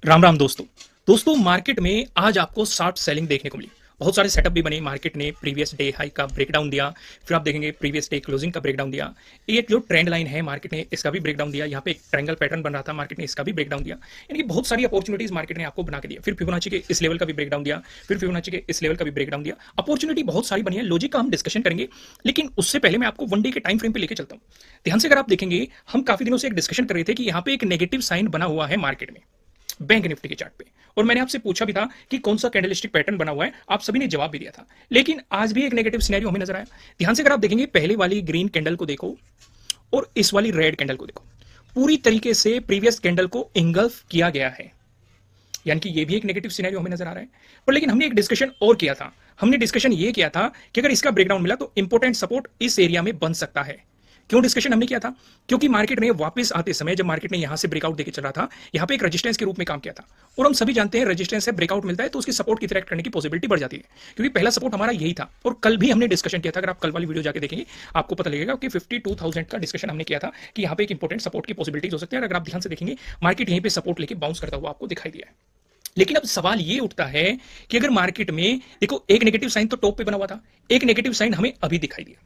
राम राम दोस्तों। मार्केट में आज आपको शॉर्ट सेलिंग देखने को मिली। बहुत सारे सेटअप भी बने। मार्केट ने प्रीवियस डे हाई का ब्रेकडाउन दिया, फिर आप देखेंगे प्रीवियस डे क्लोजिंग का ब्रेकडाउन दिया। ये जो ट्रेंड लाइन है मार्केट ने इसका भी ब्रेकडाउन दिया। यहाँ पे एक ट्रायंगल पैटर्न बन रहा था, मार्केट ने इसका भी ब्रेकडाउन दिया। यानी कि बहुत सारी अपॉर्चुनिटीज मार्केट ने आपको बना के दिया। फिर फिबोनाची के इस लेवल का भी ब्रेकडाउन दिया, फिर फिबोनाची के इस लेवल का भी ब्रेकडाउन दिया। अपॉर्चुनिटी बहुत सारी बनी है, लॉजिक का हम डिस्कशन करेंगे। लेकिन उससे पहले मैं आपको वन डे के टाइम फ्रेम पे लेके चलता हूँ। ध्यान से अगर आप देखेंगे, हम काफी दिनों से एक डिस्कशन कर रहे थे कि यहाँ पे एक नेगेटिव साइन बना हुआ है मार्केट में, बैंक निफ्टी के चार्ट पे। और मैंने आपसे पूछा भी था कि कौन सा कैंडलस्टिक पैटर्न बना हुआ है, आप सभी ने जवाब भी दिया था। लेकिन आज भी एक नेगेटिव सिनेरियो हमें नजर आया। ध्यान से अगर आप देखेंगे, पहले वाली ग्रीन कैंडल को देखो और इस वाली रेड कैंडल को देखो, पूरी तरीके से प्रीवियस कैंडल को इंगल्फ किया गया है। यानी कि ये भी एक नेगेटिव सिनेरियो हमें नजर आ रहा है। पर लेकिन हमने एक डिस्कशन और किया था। हमने डिस्कशन ये किया था कि अगर इसका ब्रेकडाउन मिला तो इंपोर्टेंट सपोर्ट इस एरिया में बन सकता है। क्यों डिस्कशन हमने किया था? क्योंकि मार्केट ने वापस आते समय, जब मार्केट ने यहां से ब्रेकआउट देके चल रहा था, यहां पे एक रेजिस्टेंस के रूप में काम किया था। और हम सभी जानते हैं रेजिस्टेंस से ब्रेकआउट मिलता है तो उसकी सपोर्ट की तरह करने की पॉसिबिलिटी बढ़ जाती है, क्योंकि पहला सपोर्ट हमारा यही था। और कल भी हमने डिस्कशन किया था। अगर आप कल वाली वीडियो जाके देखेंगे आपको पता लगेगा कि 52,000 का डिस्कशन हमने किया था कि यहाँ पे एक इंपॉर्टेंट सपोर्ट की पॉसिबिलिटीज हो सकती है। अगर आप ध्यान से देखेंगे, मार्केट यहीं पे सपोर्ट लेके बाउंस करता हुआ आपको दिखाई दिया है। लेकिन अब सवाल ये उठता है कि अगर मार्केट में देखो, एक नेगेटिव साइन तो टॉप पे बना हुआ था, एक नेगेटिव साइन हमें अभी दिखाई दिया,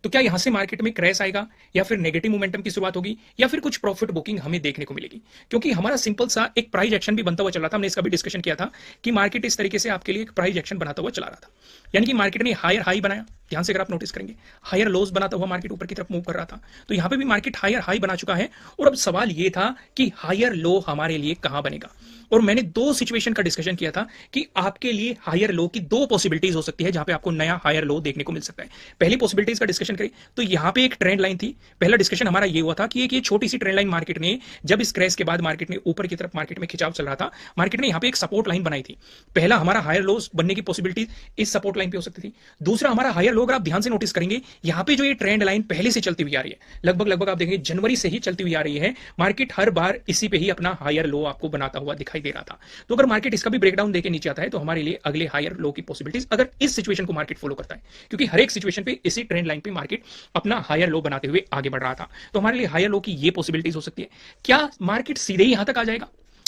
तो क्या यहां से मार्केट में क्रैश आएगा, या फिर नेगेटिव मोमेंटम की शुरुआत होगी, या फिर कुछ प्रॉफिट बुकिंग हमें देखने को मिलेगी? क्योंकि हमारा सिंपल सा एक प्राइस एक्शन भी बनता हुआ चल रहा था। हमने इसका भी डिस्कशन किया था कि मार्केट इस तरीके से आपके लिए एक प्राइस एक्शन बनाता हुआ चला रहा था। यानी कि मार्केट ने हायर हाई बनाया। ध्यान से अगर आप नोटिस करेंगे, हायर लोज बनाता हुआ मार्केट ऊपर की तरफ मूव कर रहा था। तो यहां पे भी मार्केट हायर हाई बना चुका है। और अब सवाल यह था कि हायर लो हमारे लिए कहां बनेगा। और मैंने दो सिचुएशन का डिस्कशन किया था कि आपके लिए हायर लो की दो पॉसिबिलिटीज हो सकती है जहां पे आपको नया हायर लो देखने को मिल सकता है। पहली पॉसिबिलिटीज का डिस्कशन करें तो यहां पे एक ट्रेंड लाइन थी। पहला डिस्कशन हमारा ये हुआ था कि एक ये छोटी सी ट्रेंड लाइन मार्केट ने, जब इस क्रैश के बाद मार्केट ने ऊपर की तरफ मार्केट में खिंचाव चल रहा था, मार्केट ने यहां पे एक सपोर्ट लाइन बनाई थी। पहला हमारा हायर लोस बनने की पॉसिबिलिटी इस सपोर्ट लाइन पे हो सकती थी। दूसरा हमारा हायर लो, अगर आप ध्यान से नोटिस करेंगे, यहां पे जो ये ट्रेंड लाइन पहले से चलती हुई आ रही है, लगभग आप देखेंगे जनवरी से ही चलती हुई आ रही है। मार्केट हर बार इसी पे ही अपना हायर लो आपको बनाता हुआ दिखाई दे रहा था। तो अगर मार्केट इसका भी ब्रेकडाउन देके नीचे आता है तो हमारे लिए अगले हायर लो की पॉसिबिलिटीज, अगर इस सिचुएशन को मार्केट फॉलो करता है, क्योंकि हर एक सिचुएशन पे इसी ट्रेंड लाइन पे मार्केट अपना हायर लो बनाते हुए आगे बढ़ रहा था, तो हमारे लिए हायर लो की ये पॉसिबिलिटीज हो सकती है। क्या मार्केट सीधे ही यहां तक आ जाएगा?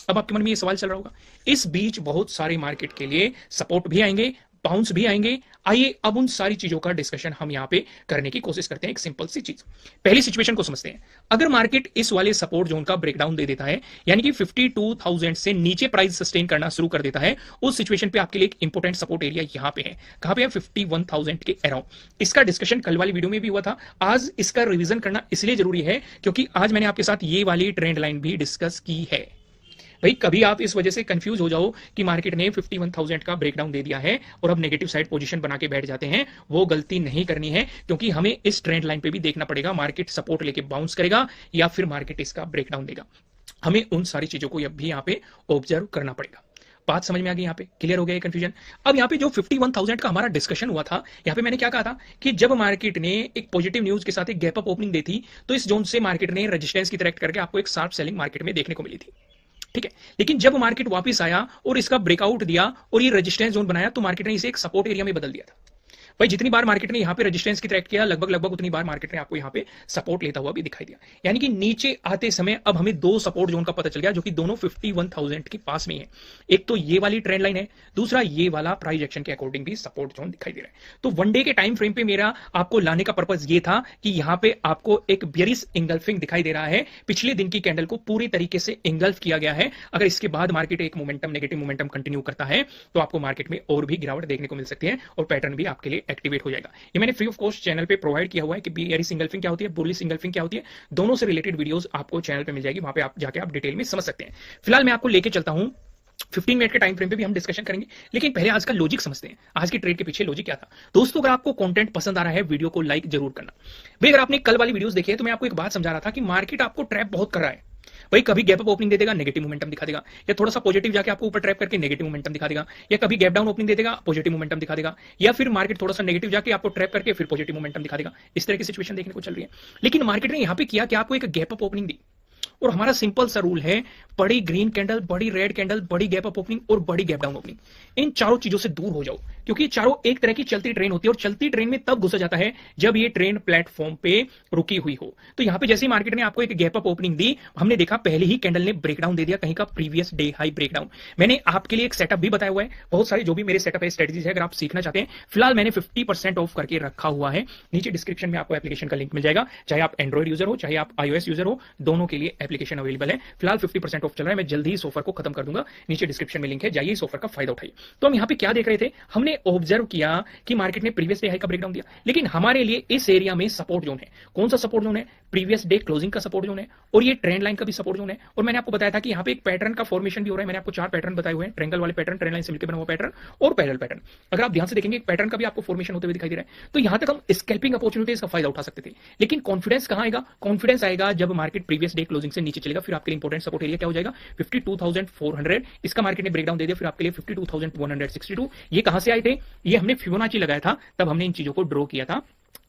अब आपके मन में ये सवाल चल रहा होगा। इस बीच बहुत सारे मार्केट के लिए सपोर्ट भी आएंगे, बाउंस भी आएंगे। आइए अब उन सारी चीजों का डिस्कशन हम यहां पे करने की कोशिश करते हैं। एक सिंपल सी चीज, पहली सिचुएशन को समझते हैं। अगर मार्केट इस वाले सपोर्ट जोन का ब्रेकडाउन दे देता है, यानी कि 52,000 से नीचे प्राइस सस्टेन करना शुरू कर देता है, उस सिचुएशन पे आपके लिए एक इंपॉर्टेंट सपोर्ट एरिया यहां पे है। कहां पे है? 51,000 के अराउंड। इसका डिस्कशन कल वाली वीडियो में भी हुआ था। आज इसका रिवीजन करना इसलिए जरूरी है क्योंकि आज मैंने आपके साथ ये वाली ट्रेंड लाइन भी डिस्कस की है। भाई कभी आप इस वजह से कंफ्यूज हो जाओ कि मार्केट ने 51,000 का ब्रेकडाउन दे दिया है और अब नेगेटिव साइड पोजीशन बना के बैठ जाते हैं, वो गलती नहीं करनी है। क्योंकि हमें इस ट्रेंड लाइन पे भी देखना पड़ेगा, मार्केट सपोर्ट लेके बाउंस करेगा या फिर मार्केट इसका ब्रेकडाउन देगा। हमें उन सारी चीजों को अब भी यहाँ पे ऑब्जर्व करना पड़ेगा। बात समझ में आ गई? यहाँ पे क्लियर हो गया कंफ्यूजन? अब यहाँ पे जो 51,000 का हमारा डिस्कशन हुआ था, यहाँ पे मैंने क्या कहा था कि जब मार्केट ने एक पॉजिटिव न्यूज के साथ एक गैप अप ओपनिंग दी थी, तो इस जोन से मार्केट ने रेजिस्टेंस की तरह करके आपको एक शार्प सेलिंग मार्केट में देखने को मिली थी। ठीक है, लेकिन जब मार्केट वापस आया और इसका ब्रेकआउट दिया और ये रेजिस्टेंस जोन बनाया, तो मार्केट ने इसे एक सपोर्ट एरिया में बदल दिया था। भाई जितनी बार मार्केट ने यहां पे रेजिस्टेंस की ट्रैक किया, लगभग उतनी बार मार्केट ने आपको यहां पे सपोर्ट लेता हुआ भी दिखाई दिया। यानी कि नीचे आते समय अब हमें दो सपोर्ट जोन का पता चल गया, जो कि दोनों 51,000 के पास में है। एक तो ये वाली ट्रेंड लाइन है, दूसरा ये वाला प्राइस एक्शन के अकॉर्डिंग भी सपोर्ट जोन दिखाई दे रहा है। तो वन डे के टाइम फ्रेम पे मेरा आपको लाने का पर्पज ये था कि यहां पे आपको एक बेयरिश इंगल्फिंग दिखाई दे रहा है। पिछले दिन की कैंडल को पूरी तरीके से इंगल्फ किया गया है। अगर इसके बाद मार्केट एक मोमेंटम, नेगेटिव मोमेंटम कंटिन्यू करता है तो आपको मार्केट में और भी गिरावट देखने को मिल सकती है और पैटर्न भी आपके लिए एक्टिवेट हो जाएगा। ये मैंने फ्री ऑफ कॉस्ट चैनल पे प्रोवाइड किया हुआ है कि बेयरिश इंगल्फिंग क्या होती है, बुलिश इंगल्फिंग क्या होती है। दोनों से रिलेटेड वीडियोस आपको चैनल पे मिल जाएगी, वहां पे आप जाके आप डिटेल में समझ सकते हैं। फिलहाल मैं आपको लेके चलता हूं 15 मिनट के टाइम फ्रेम पे भी हम डिस्कशन करेंगे, लेकिन पहले आज का लॉजिक समझते हैं। आज की ट्रेड के पीछे लॉजिक क्या था? दोस्तों अगर आपको कंटेंट पसंद आ रहा है, वीडियो को लाइक जरूर करना। भाई अगर आपने कल वाली वीडियोस देखी है तो मैं आपको एक बात समझा रहा था कि मार्केट आपको ट्रैप बहुत कर रहा है। भाई कभी गैप अप ओपनिंग दे देगा, नेगेटिव मोमेंटम दिखा देगा, या थोड़ा सा पॉजिटिव जाके आपको ऊपर ट्रैप करके नेगेटिव मोमेंटम दिखा देगा, या कभी गैप डाउन ओपनिंग दे देगा, पॉजिटिव मोमेंटम दिखा देगा, या फिर मार्केट थोड़ा सा नेगेटिव जाके आपको ट्रैप करके फिर पॉजिटिव मोमेंटम दिखा देगा। इस तरह की सिचुएशन देखने को चल रही है। लेकिन मार्केट ने यहां पे किया कि आपको एक गैप अप ओपनिंग दी, और हमारा सिंपल सा रूल है, बड़ी ग्रीन कैंडल, बड़ी रेड कैंडल, बड़ी गैप अप ओपनिंग और बड़ी गैप डाउन ओपनिंग, इन चारों चीजों से दूर हो जाओ। क्योंकि ये चारों एक तरह की चलती ट्रेन होती है और चलती ट्रेन में तब घुसा जाता है जब ये ट्रेन प्लेटफॉर्म पे रुकी हुई हो। तो यहां पे जैसे ही मार्केट ने आपको एक गैप अप ओपनिंग दी, हमने देखा पहले ही कैंडल ने ब्रेकडाउन दे दिया, कहीं का प्रीवियस डे हाई ब्रेकडाउन। मैंने आपके लिए एक सेटअप भी बताया हुआ है, बहुत सारे जो भी मेरे सेटअप है, स्ट्रेटजीज है, अगर आप सीखना चाहते हैं, फिलहाल मैंने 50% ऑफ करके रखा हुआ है। नीचे डिस्क्रिप्शन में आपको एप्लीकेशन का लिंक मिल जाएगा, चाहे आप एंड्रॉइड यूजर हो चाहे आप iOS यूजर हो, दोनों के लिए एप्लीकेशन अवेलेबल है। फिलहाल 50% ऑफ चल रहा है, मैं जल्दी ही इस ऑफर को खत्म कर दूंगा। नीचे डिस्क्रिप्शन में लिंक है, जाइए इस ऑफर का फायदा उठाइए। तो हम यहाँ पे क्या देख रहे थे, हमने ऑब्जर्व किया कि मार्केट ने प्रीवियस डे हाई का ब्रेकडाउन दिया, लेकिन हमारे लिए इस एरिया में सपोर्ट जोन है। कौन सा सपोर्ट जोन है? प्रीवियस डे क्लोजिंग का सपोर्ट जोन है और ये ट्रेंड लाइन का भी सपोर्ट जोन है। और मैंने आपको बताया था कि यहाँ पे एक पैटर्न का फॉर्मेशन भी हो रहा है। मैंने आपको 4 पैटर्न बताए हुए हैं, ट्रायंगल वाले पैटर्न, ट्रेंड लाइन से मिलकर बना हुआ पैटर्न और पैरेलल पैटर्न। अगर आप ध्यान से देखेंगे, एक पैटर्न का भी आपको फॉर्मेशन होते हुए दिखाई दे रहा है। तो यहां तक हम स्कैल्पिंग अपॉर्चुनिटीज का फायदा उठा सकते थे, लेकिन कॉन्फिडेंस कहां आएगा? कॉन्फिडेंस आएगा जब मार्केट प्रीवियस डे क्लोजिंग से नीचे चलेगा। फिर आपके लिए इंपॉर्टेंट सपोर्ट एरिया क्या हो जाएगा? 52,400। इसका मार्केट ने ब्रेकडाउन दे दिया, फिर आपके लिए 52,162। ये कहां से आए थे? ये हमने फिबोनाची लगाया था, तब हमने इन चीजों को ड्रॉ किया था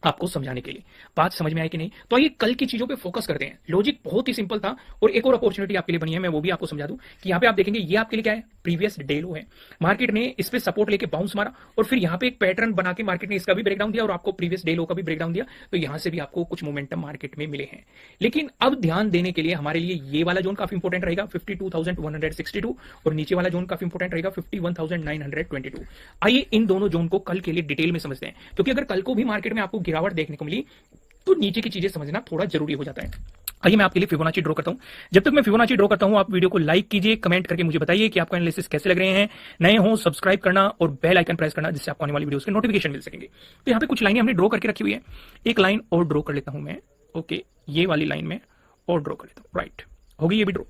आपको समझाने के लिए। बात समझ में आई कि नहीं? तो आइए कल की चीजों पे फोकस करते हैं। लॉजिक बहुत ही सिंपल था और एक और अपॉर्चुनिटी आपके लिए बनी है, मैं वो भी आपको समझा दूं कि यहाँ पे आप देखेंगे, ये आपके लिए क्या है? प्रीवियस डे लो है। मार्केट ने इस पे सपोर्ट लेके बाउंस मारा और फिर यहाँ पे एक पैटर्न बना के मार्केट ने इसका भी ब्रेकडाउन दिया और आपको प्रीवियस डे लो का भी ब्रेकडाउन दिया। तो यहां से भी आपको कुछ मोमेंटम मार्केट में मिले हैं। लेकिन अब ध्यान देने के लिए हमारे लिए ये वाला जोन काफी इंपॉर्टेंट रहेगा, 52,162, और नीचे वाला जोन काफी इंपॉर्टेंट रहेगा, 51,922। आइए इन दोनों जोन को कल के लिए डिटेल में समझते हैं, क्योंकि अगर कल को भी मार्केट में आपको गिरावट देखने को मिली तो नीचे की चीजें समझना थोड़ा जरूरी हो जाता है। आइए मैं आपके लिए फिबोनाची ड्रॉ करता हूं। जब तक मैं फिबोनाची ड्रॉ करता हूं, आप वीडियो को लाइक कीजिए, कमेंट करके मुझे बताइए कि आपको एनालिसिस कैसे लग रहे हैं। नए हो सब्सक्राइब करना और बेल आइकन प्रेस करना, जिससे आपको आने वाली वीडियोस के नोटिफिकेशन मिल सकेंगे। तो यहाँ पे कुछ लाइनें हमने ड्रॉ करके रखी हुई है, एक लाइन और ड्रॉ कर लेता हूं मैं। ओके, ये वाली लाइन में और ड्रॉ कर लेता हूं। राइट, होगी ये भी ड्रॉ।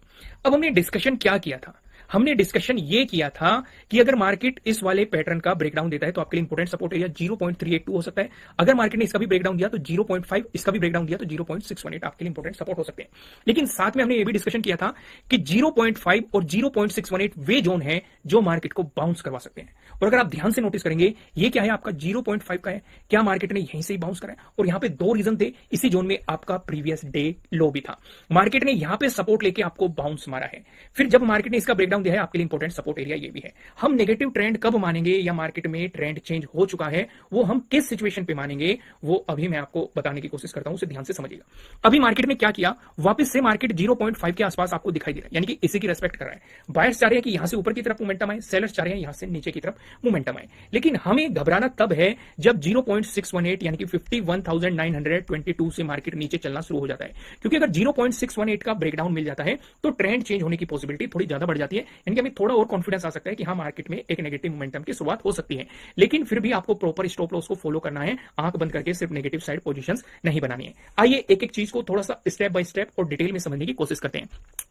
अब हमने डिस्कशन क्या किया था? हमने डिस्कशन ये किया था कि अगर मार्केट इस वाले पैटर्न का ब्रेकडाउन देता है तो आपके लिए इंपॉर्टेंट सपोर्ट एरिया 0.382 हो सकता है। अगर मार्केट ने इसका भी ब्रेकडाउन दिया तो 0.5, इसका भी ब्रेकडाउन दिया तो 0.618 आपके लिए इंपॉर्टेंट सपोर्ट हो सकते हैं। लेकिन साथ में हमने ये भी डिस्कशन किया था कि 0.5 और 0.618 वे जोन है जो मार्केट को बाउंस करवा सकते हैं। और अगर आप ध्यान से नोटिस करेंगे, ये क्या है? आपका 0.5 का है। क्या मार्केट ने यहीं से ही बाउंस करा है? और यहां पे 2 रीजन थे, इसी जोन में आपका प्रीवियस डे लो भी था। मार्केट ने यहां पे सपोर्ट लेके आपको बाउंस मारा है। फिर जब मार्केट ने इसका ब्रेकडाउन दिया है, आपके लिए इंपॉर्टेंट सपोर्ट एरिया ये भी है। हम नेगेटिव ट्रेंड कब मानेंगे या मार्केट में ट्रेंड चेंज हो चुका है, वो हम किस सिचुएशन पे मानेंगे, वो अभी मैं आपको बताने की कोशिश करता हूं, उसे ध्यान से समझिएगा। अभी मार्केट में क्या किया? वापस से मार्केट 0.5 के आसपास आपको दिखाई दे रहा है, यानी कि इसी की रेस्पेक्ट कर रहा है। बायर्स चाह रहे हैं कि यहां से ऊपर की तरफ मोमेंटम आए, सेलर्स चाह रहे हैं यहां से नीचे की तरफ मोमेंटम आए। लेकिन हमें घबराना तब है जब 0.618 यानी कि 51,922 से मार्केट नीचे चलना शुरू हो जाता है, क्योंकि अगर 0.618 का ब्रेकडाउन मिल जाता है तो ट्रेंड चेंज होने की पॉसिबिलिटी थोड़ी ज्यादा बढ़ जाती है, यानी कि हमें थोड़ा और कॉन्फिडेंस आ सकता है कि हाँ, मार्केट में एक नेगेटिव मोमेंटम की शुरुआत हो सकती है। लेकिन फिर भी आपको प्रॉपर स्टॉप लॉस को फॉलो करना है, आंख बंद करके सिर्फ नेगेटिव साइड पोजीशंस नहीं बनानी है। आइए एक एक चीज को थोड़ा सा स्टेप बाय स्टेप और डिटेल में समझने की कोशिश करते हैं।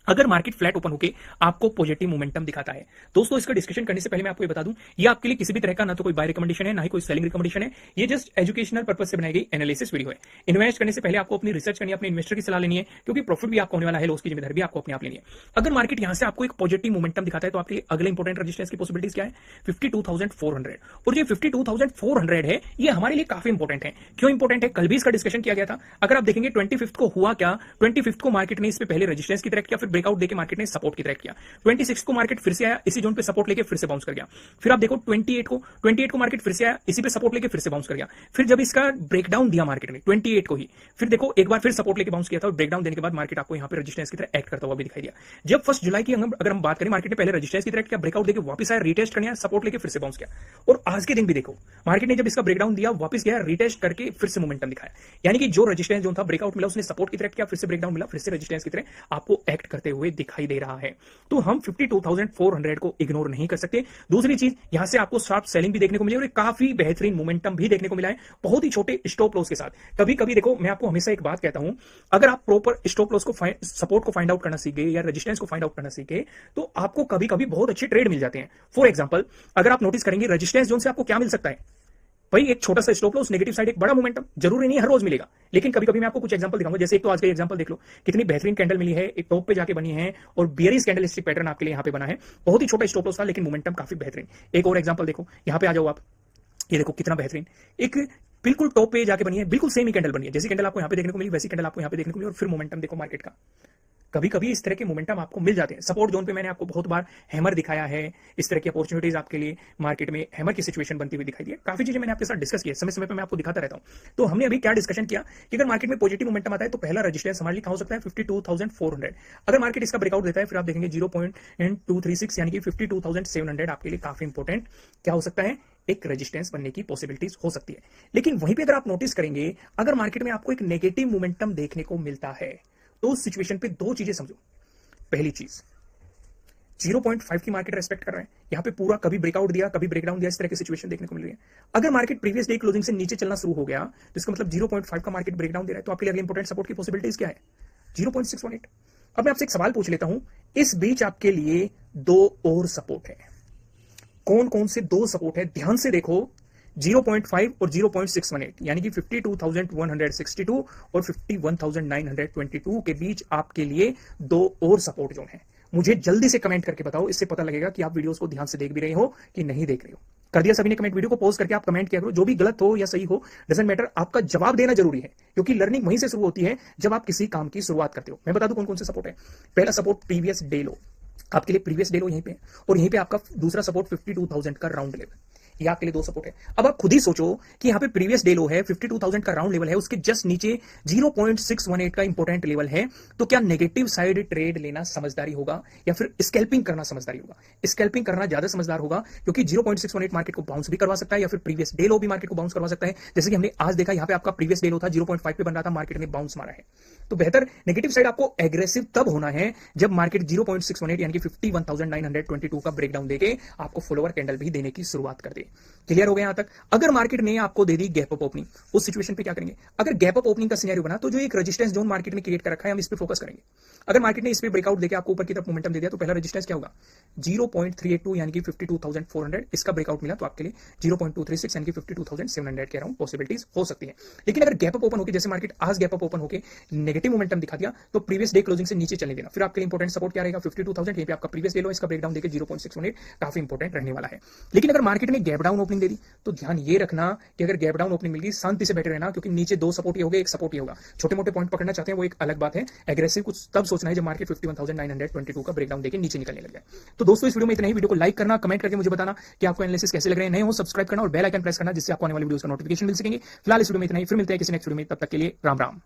अगर मार्केट फ्लैट ओपन होकर आपको पॉजिटिव मोमेंटम दिखाता है, दोस्तों इसका डिस्कशन करने से पहले मैं आपको ये बता दूं, ये आपके लिए किसी भी तरह का ना तो कोई बाय रिकमेंडेशन है, ना ही कोई सेलिंग रिकमेंडेशन है। ये जस्ट एजुकेशनल पर्पस से बनाई गई एनालिसिस वीडियो है। इन्वेस्ट करने से पहले आपको अपनी रिसर्च करनी है, अपने इन्वेस्टर की सलाह लेनी है, क्योंकि प्रॉफिट भी आपको होने वाला है, लॉस की जिम्मेदारी भी आपको अपने आप लेनी है। अगर मार्केट यहां से आपको एक पॉजिटिव मोमेंटम दिखाता है तो आपके लिए अगले इंपॉर्टेंट रेजिस्टेंस की पॉसिबिलिटीज क्या है? 52,400। और ये 52,400 है, ये हमारे लिए काफी इंपॉर्टेंट है। क्यों इंपॉर्टेंट है? कल भी इसका डिस्कशन किया गया था। अगर आप देखेंगे 25 को हुआ क्या, 25 को मार्केट ने इस पे पहले रेजिस्टेंस की तरह किया, फिर ब्रेकआउट देके मार्केट ने सपोर्ट की तरह किया। 26 को मार्केट फिर से आया, इसी जोन पे सपोर्ट लेके फिर से बाउंस कर गया। फिर आप देखो 28 को मार्केट फिर से आया, इसी पे सपोर्ट लेके फिर से बाउंस कर गया। फिर जब इसका ब्रेकडाउन दिया मार्केट ने 28 को ही, फिर देखो एक बार फिर सपोर्ट लेके बाउंस किया था और ब्रेकडाउन देने के बाद मार्केट आपको यहां पे रेजिस्टेंस की तरह एक्ट करता हुआ भी दिखाई दिया। जब 1 जुलाई की अगर हम बात करें, मार्केट ने पहले रेजिस्टेंस की तरह किया, ब्रेकआउट देके वापस आया, रीटेस्ट करने आया, सपोर्ट लेके फिर से बाउंस किया। और आज के दिन भी देखो, मार्केट ने जब इसका ब्रेकडाउन दिया, वापस गया, रीटेस्ट करके फिर से मोमेंटम दिखाया। यानी कि जो रेजिस्टेंस जोन था, ब्रेकआउट मिला, उसने सपोर्ट की तरह किया, फिर से ब्रेकडाउन मिला, फिर से रेजिस्टेंस की तरह आपको एक्ट करते हुए दिखाई दे रहा है। तो हम 52,400 को इग्नोर नहीं कर सकते। दूसरी चीज, यहां से आपको शार्प सेलिंग भी देखने को मिली और काफी बेहतरीन मोमेंटम भी देखने को मिला है, बहुत ही छोटे स्टॉप लॉस के साथ। कभी कभी देखो, मैं आपको हमेशा एक बात कहता हूं, अगर आप प्रॉपर स्टॉप लॉस को सपोर्ट को फाइंड आउट करना सीखे या रेजिस्टेंस को फाइंड आउट करना सीखे, तो आपको कभी कभी बहुत अच्छे ट्रेड मिल जाते हैं। फॉर एग्जांपल, अगर आप नोटिस करेंगे, रेजिस्टेंस जोन से आपको क्या मिल सकता है भाई? एक छोटा सा स्टॉप लॉस, नेगेटिव साइड, एक बड़ा मोमेंटम। जरूरी नहीं हर रोज मिलेगा, लेकिन कभी कभी मैं आपको कुछ एग्जांपल दिखाऊंगा। जैसे एक तो आज का एग्जांपल देख लो, कितनी बेहतरीन कैंडल मिली है, एक टॉप पे जाके बनी है और बियरिश कैंडलस्टिक पैटर्न आपके लिए यहां पे बना है। बहुत ही छोटा स्टॉप लॉस था, लेकिन मोमेंटम काफी बेहतरीन। एक और एग्जांपल देखो, यहां पे आ जाओ आप, ये देखो कितना बेहतरीन, एक बिल्कुल टॉप पे जाके बनी है, बिल्कुल सेम ही कैंडल बनी है। जैसी कैंडल आपको यहां पे देखने को मिली, वैसी कैंडल आपको यहां पे देखने को मिली, और फिर मोमेंटम देखो मार्केट का, कभी कभी इस तरह के मोमेंटम आपको मिल जाते हैं। सपोर्ट जोन पे मैंने आपको बहुत बार हैमर दिखाया है, इस तरह की अपॉर्चुनिटीज आपके लिए मार्केट में हैमर की सिचुएशन बनती हुई दिखाई दी है। काफी चीजें मैंने आपके साथ डिस्कस की है, समय समय पर मैं आपको दिखाता रहता हूं। तो हमने अभी क्या डिस्कशन किया कि अगर मार्केट में पॉजिटिव मोमेंटम आता है तो पहला रजिस्टेंस हमारे लिए कहां हो सकता है 52,400। अगर मार्केट इसका ब्रेकआउट देता है फिर आप देखेंगे 0.236 यानी कि 52,700 आपके लिए काफी इंपॉर्टेंट क्या हो सकता है, एक रेजिस्टेंस बनने की पॉसिबिलिटीज हो सकती है। लेकिन वहीं पे अगर आप नोटिस करेंगे, अगर मार्केट में आपको एक नेगेटिव मोमेंटम देखने को मिलता है तो उस सिचुएशन पे दो चीजें समझो। पहली चीज, 0.5 की मार्केट रेस्पेक्ट कर रहे हैं, यहां पे पूरा कभी ब्रेकआउट दिया कभी ब्रेकडाउन दिया, इस तरह की सिचुएशन देखने को मिल रही है। अगर मार्केट प्रीवियस डे क्लोजिंग से नीचे चलना शुरू हो गया तो इसका मतलब 0.5 का मार्केट ब्रेकडाउन दे रहा है, तो आपके लिए अगले इंपॉर्टेंट सपोर्ट की पॉसिबिलिटीज क्या है, 0.618। अब मैं आपसे एक सवाल पूछ लेता हूं, इस बीच आपके लिए दो और सपोर्ट है। कौन कौन से दो सपोर्ट है, ध्यान से देखो, 0.5 और 0.618 यानी कि 52,162 और 51,922 के बीच आपके लिए दो और सपोर्ट जोन है। मुझे जल्दी से कमेंट करके बताओ, इससे पता लगेगा कि आप वीडियोस को ध्यान से देख भी रहे हो कि नहीं देख रहे हो। कर दिया सभी ने कमेंट, वीडियो को पॉज करके आप कमेंट किया करो, जो भी गलत हो या सही हो डजंट मैटर, आपका जवाब देना जरूरी है, क्योंकि लर्निंग वहीं से शुरू होती है जब आप किसी काम की शुरुआत करते हो। मैं बता दूं कौन कौन से सपोर्ट है। पहला सपोर्ट प्रीवियस डे लो, आपके लिए प्रीवियस डे लो यहीं पे, और यहीं पे आपका दूसरा सपोर्ट 52,000 का राउंड लेवल, ये आपके लिए दो सपोर्ट है। अब आप खुद ही सोचो कि यहां पे प्रीवियस डे लो है, 52,000 का राउंड लेवल है, उसके जस्ट नीचे 0.618 का इंपॉर्टेंट लेवल है, तो क्या नेगेटिव साइड ट्रेड लेना समझदारी होगा या फिर स्कैल्पिंग करना समझदारी होगा? स्कैल्पिंग करना ज्यादा समझदार होगा, क्योंकि 0.618 मार्केट को बाउंस भी करवा सकता है या फिर प्रीवियस डे लो भी मार्केट को बाउंस करवा सकता है। जैसे कि हमने आज देखा, यहां पे आपका प्रीवियस डे लो था 0.5 पे बन रहा था, मार्केट ने बाउंस मारा है। तो बेहतर नेगेटिव साइड आपको एग्रेसिव तब होना है जब मार्केट 0.618 यानी कि 51,922 का ब्रेकडाउन देके आपको फॉलोअर कैंडल भी देने की शुरुआत कर दे। क्लियर हो गया यहां तक? अगर मार्केट ने आपको दे दी गैप अप ओपनिंग, उस सिचुएशन पे क्या करेंगे? अगर गैप अप ओपनिंग का सिनेरियो बना तो जो एक रेजिस्टेंस जोन मार्केट ने क्रिएट कर रखा है, हम इस पे फोकस करेंगे। अगर मार्केट ने इस पे ब्रेकआउट देके आपको ऊपर की तरफ मोमेंटम दे दिया तो पहला रेजिस्टेंस क्या होगा, 0.382 यानी कि 52,400। इसका ब्रेकआउट मिला तो आपके लिए 0.236 यानी कि 52,700 के अराउंड पॉसिबिलिटीज हो सकती है। लेकिन अगर गैप अप ओपन होकर, जैसे मार्केट आज गैप अप ओपन होकर नेगेटिव मोमेंटम दिखा दिया, तो प्रीवियस डे क्लोजिंग से नीचे चलने देना। फिर आपके लिए इंपॉर्टेंट सपोर्ट क्या रहेगा, 52,000। यहीं पे आपका प्रीवियस डे लो, इसका ब्रेकडाउन देके 0.618 काफी इंपॉर्टेंट रहने वाला है। लेकिन अगर मार्केट ने गैप डाउन ओपनिंग दे दी तो ध्यान ये रखना कि अगर गैप डाउन ओपनिंग मिल गई, शांति से बैठे रहना, क्योंकि नीचे दो सपोर्ट ही होगा, एक सपोर्ट ही होगा। छोटे मोटे पॉइंट पकड़ना चाहते हैं वो एक अलग बात है, एग्रेसिव कुछ तब सोचना है जब मार्केट 51,922 का ब्रेकडाउन देके नीचे निकलने लग जाए। तो दोस्तों इस वीडियो में इतना ही। वीडियो को लाइक करना, कमेंट करके मुझे बताना कि आपको एनालिसिस कैसे लग रहे हैं। नए हो सब्सक्राइब करना और बेल आइकन प्रेस करना, जिससे आपको आने वाली वीडियोस का नोटिफिकेशन मिल सकेंगे। फिलहाल इस वीडियो में इतना ही, फिर मिलते हैं किसी नेक्स्ट वीडियो में, तब तक के लिए राम राम।